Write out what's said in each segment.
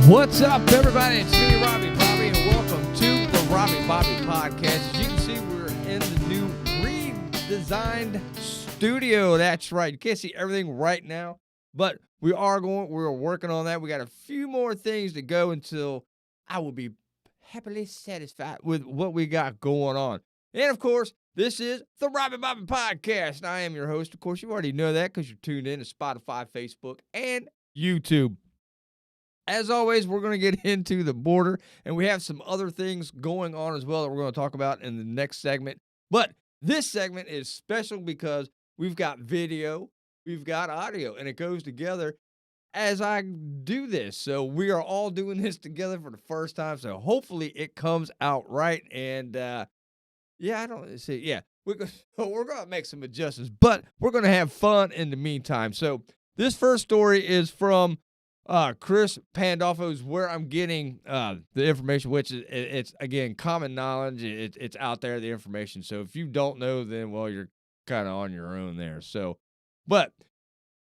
What's up, everybody? It's me, Robbie Bobby, and welcome to the Robbie Bobby Podcast. As you can see, we're in the new redesigned studio. That's right. You can't see everything right now, but we're working on that. We got a few more things to go until I will be happily satisfied with what we got going on. And of course, this is the Robbie Bobby Podcast. I am your host. Of course, you already know that because you're tuned in to Spotify, Facebook, and YouTube. As always, we're going to get into the border, and we have some other things going on as well that we're going to talk about in the next segment. But this segment is special because we've got video, we've got audio, and it goes together as I do this. So we are all doing this together for the first time, so hopefully it comes out right. And, we're going to make some adjustments, but we're going to have fun in the meantime. So this first story is from Chris Pandolfo's where I'm getting the information, which is it's again common knowledge. It's out there, the information. So if you don't know, then well, you're kind of on your own there. So, but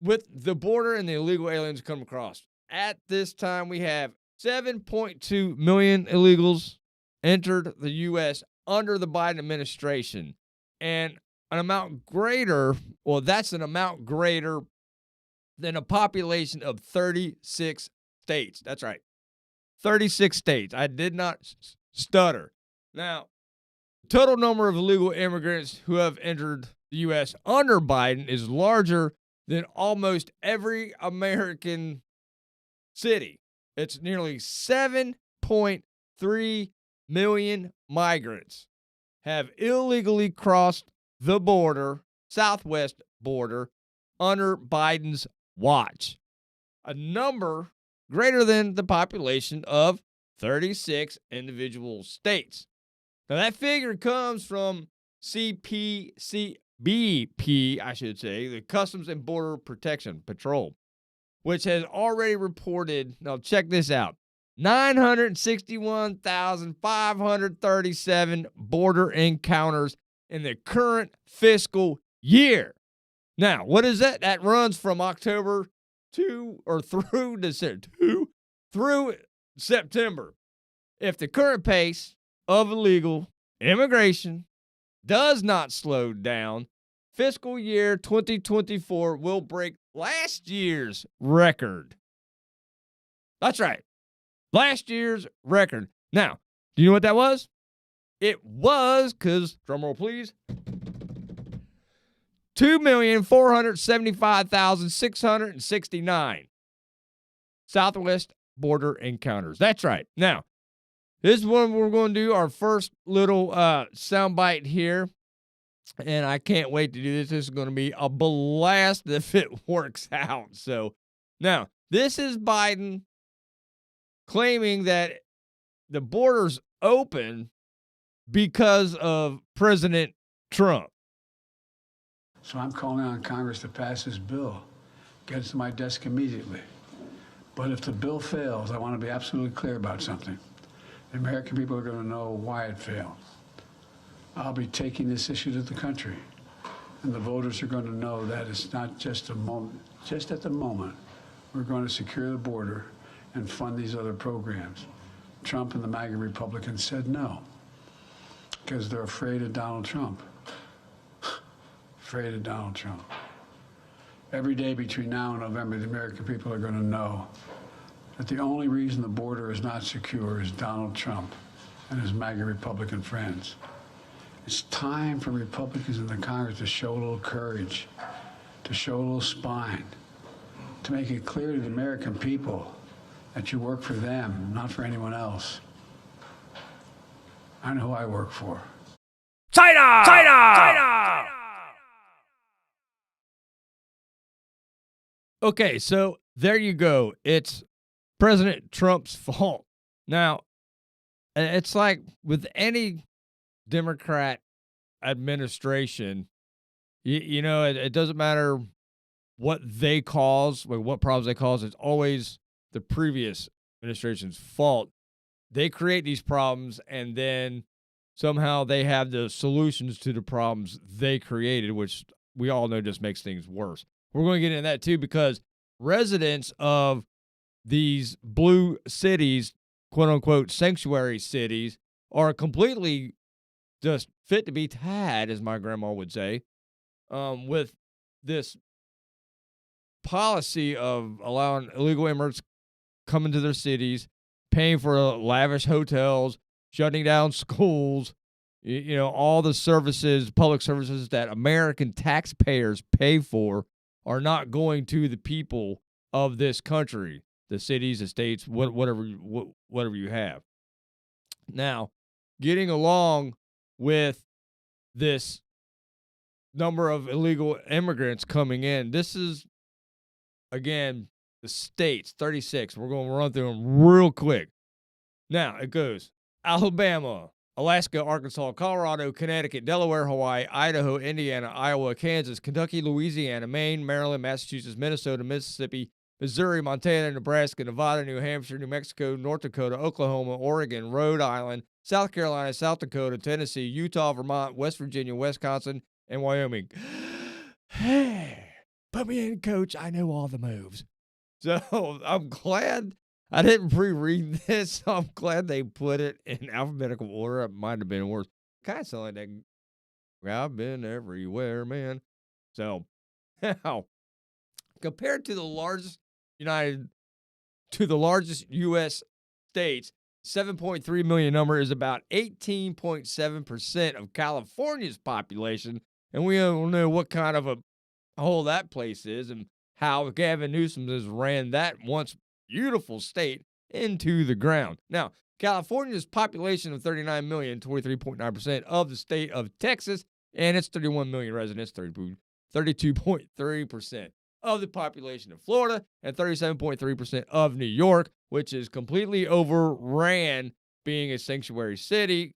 with the border and the illegal aliens come across at this time, we have 7.2 million illegals entered the U.S. under the Biden administration, and an amount greater. Well, that's an amount greater than a population of 36 states. That's right. 36 states. I did not stutter. Now, total number of illegal immigrants who have entered the U.S. under Biden is larger than almost every American city. It's nearly 7.3 million migrants have illegally crossed the border, southwest border, under Biden's watch, a number greater than the population of 36 individual states. Now, that figure comes from CBP, I should say, the Customs and Border Protection Patrol, which has already reported, now check this out, 961,537 border encounters in the current fiscal year. Now, what is that? That runs from October through September. If the current pace of illegal immigration does not slow down, fiscal year 2024 will break last year's record. That's right. Last year's record. Now, do you know what that was? It was, because, drumroll please, 2,475,669 southwest border encounters. That's right. Now, this is what we're going to do, our first little soundbite here, and I can't wait to do this. This is going to be a blast if it works out. So, now, this is Biden claiming that the border's open because of President Trump. So I'm calling on Congress to pass this bill, get it to my desk immediately. But if the bill fails, I want to be absolutely clear about something. The American people are going to know why it failed. I'll be taking this issue to the country, and the voters are going to know that it's not just a moment. Just at the moment, we're going to secure the border and fund these other programs. Trump and the MAGA Republicans said no, because they're afraid of Donald Trump. Afraid of Donald Trump. Every day between now and November, the American people are going to know that the only reason the border is not secure is Donald Trump and his MAGA Republican friends. It's time for Republicans in the Congress to show a little courage, to show a little spine, to make it clear to the American people that you work for them, not for anyone else. I know who I work for. China! China! China! Okay, so there you go. It's President Trump's fault. Now, it's like with any Democrat administration, it doesn't matter what they cause, like what problems they cause, it's always the previous administration's fault. They create these problems, and then somehow they have the solutions to the problems they created, which we all know just makes things worse. We're going to get into that too, because residents of these blue cities, quote unquote, sanctuary cities, are completely just fit to be had, as my grandma would say, with this policy of allowing illegal immigrants come into their cities, paying for lavish hotels, shutting down schools, all the services, public services that American taxpayers pay for are not going to the people of this country, the cities, the states, whatever you have. Now, getting along with this number of illegal immigrants coming in, this is, again, the states, 36. We're going to run through them real quick. Now, it goes Alabama, Alaska, Arkansas, Colorado, Connecticut, Delaware, Hawaii, Idaho, Indiana, Iowa, Kansas, Kentucky, Louisiana, Maine, Maryland, Massachusetts, Minnesota, Mississippi, Missouri, Montana, Nebraska, Nevada, New Hampshire, New Mexico, North Dakota, Oklahoma, Oregon, Rhode Island, South Carolina, South Dakota, Tennessee, Utah, Vermont, West Virginia, Wisconsin, and Wyoming. Hey, put me in, coach. I know all the moves. So I'm glad I didn't pre-read this. So I'm glad they put it in alphabetical order. It might have been worse. Kind of sound like that. I've been everywhere, man. So now, compared to the largest U.S. states, 7.3 million number is about 18.7% of California's population, and we don't know what kind of a hole that place is and how Gavin Newsom has ran that once beautiful state into the ground. Now, California's population of 39 million, 23.9% of the state of Texas, and its 31 million residents, 32.3% of the population of Florida, and 37.3% of New York, which is completely overran being a sanctuary city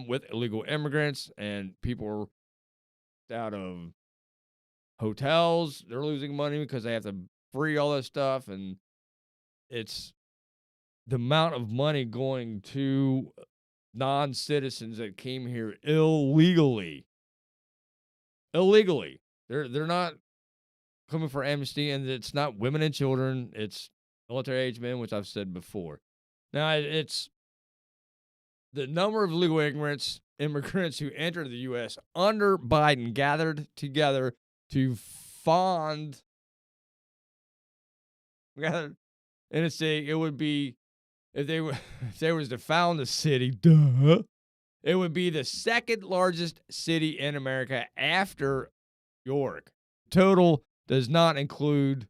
with illegal immigrants, and people are out of hotels. They're losing money because they have to free all this stuff, and it's the amount of money going to non-citizens that came here illegally. They're not coming for amnesty, and it's not women and children. It's military age men, which I've said before. Now, it's the number of illegal immigrants who entered the U.S. under Biden gathered together to fund. And it's saying it would be, if they was to found a city, it would be the second largest city in America after York. Total does not include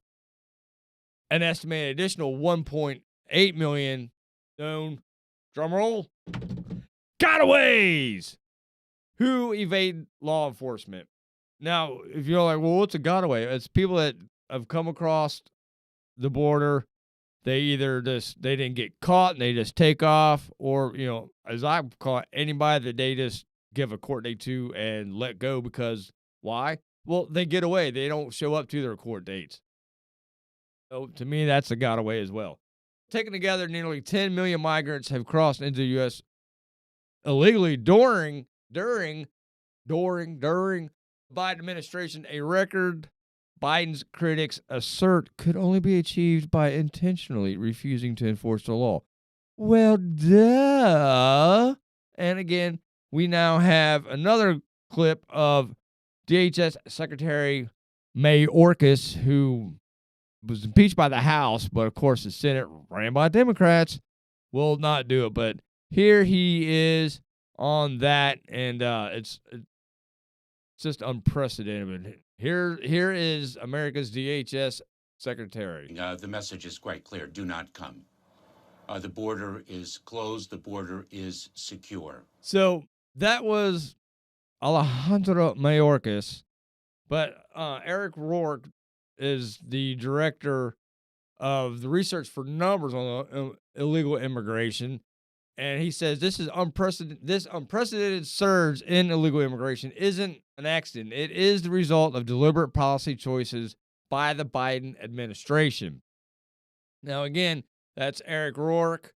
an estimated additional 1.8 million known, drumroll, gotaways who evade law enforcement. Now, if you're like, well, what's a gotaway? It's people that have come across the border. They didn't get caught and they just take off, or, as I call it, anybody that they just give a court date to and let go because why? Well, they get away. They don't show up to their court dates. So to me, that's a gotaway as well. Taken together, nearly 10 million migrants have crossed into the U.S. illegally during Biden administration, a record Biden's critics assert could only be achieved by intentionally refusing to enforce the law. Well, duh. And again, we now have another clip of DHS Secretary Mayorkas, who was impeached by the House, but of course the Senate, ran by Democrats, will not do it. But here he is on that, and it's just unprecedented. Here is America's DHS Secretary. The message is quite clear. Do not come. The border is closed. The border is secure. So that was Alejandro Mayorkas, but Eric Rourke is the director of the research for numbers on illegal immigration. And he says this unprecedented surge in illegal immigration isn't an accident. It is the result of deliberate policy choices by the Biden administration. Now, again, that's Eric Rourke.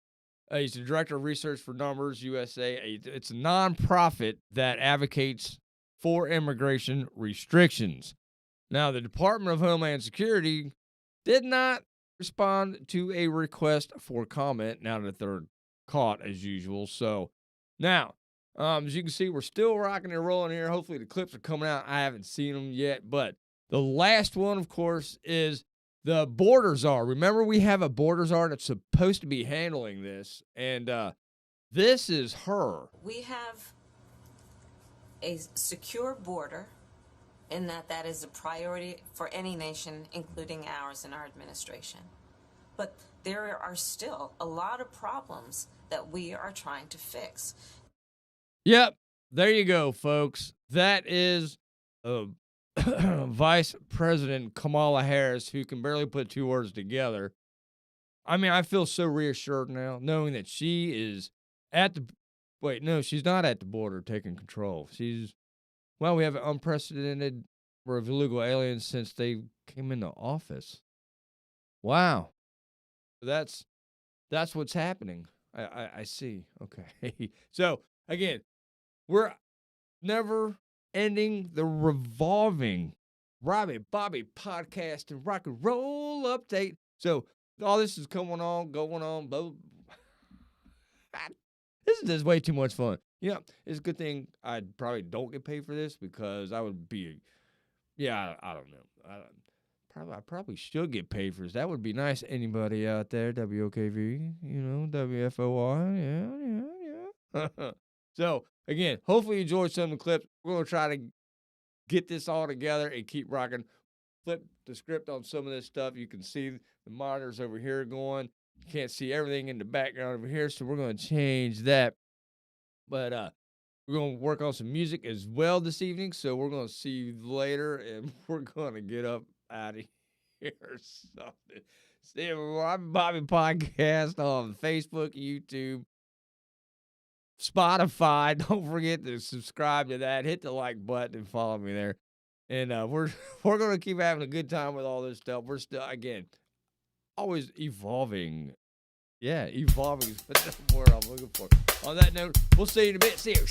He's the director of research for Numbers USA. It's a nonprofit that advocates for immigration restrictions. Now, the Department of Homeland Security did not respond to a request for comment now that they're caught as usual. So now, as you can see, we're still rocking and rolling here. Hopefully the clips are coming out. I haven't seen them yet, but the last one, of course, is the border czar. Remember, we have a border czar that's supposed to be handling this, and this is her. We have a secure border in that is a priority for any nation, including ours and our administration. But there are still a lot of problems that we are trying to fix. Yep, there you go, folks. That is Vice President Kamala Harris, who can barely put two words together. I mean, I feel so reassured now, knowing that she is at the... Wait, no, she's not at the border taking control. Well, we have an unprecedented number of illegal aliens since they came into office. Wow. That's what's happening. I see. Okay. So, again, we're never ending the revolving Robbie Bobby podcast and rock and roll update. So, all this is going on, blah, blah. This is just way too much fun. You know, it's a good thing I probably don't get paid for this, because I would be, I don't know. I probably should get paid for this. That would be nice. Anybody out there, WOKV, WFOR, yeah. So, again, hopefully you enjoyed some of the clips. We're going to try to get this all together and keep rocking. Flip the script on some of this stuff. You can see the monitors over here going. You can't see everything in the background over here, so we're going to change that. But we're going to work on some music as well this evening, so we're going to see you later, and we're going to get up out of here or something. See you, Bobby Podcast on Facebook, YouTube, Spotify. Don't forget to subscribe to that. Hit the like button and follow me there. And we're going to keep having a good time with all this stuff. We're still, again, always evolving. Yeah, evolving is the word I'm looking for. On that note, we'll see you in a bit. See you.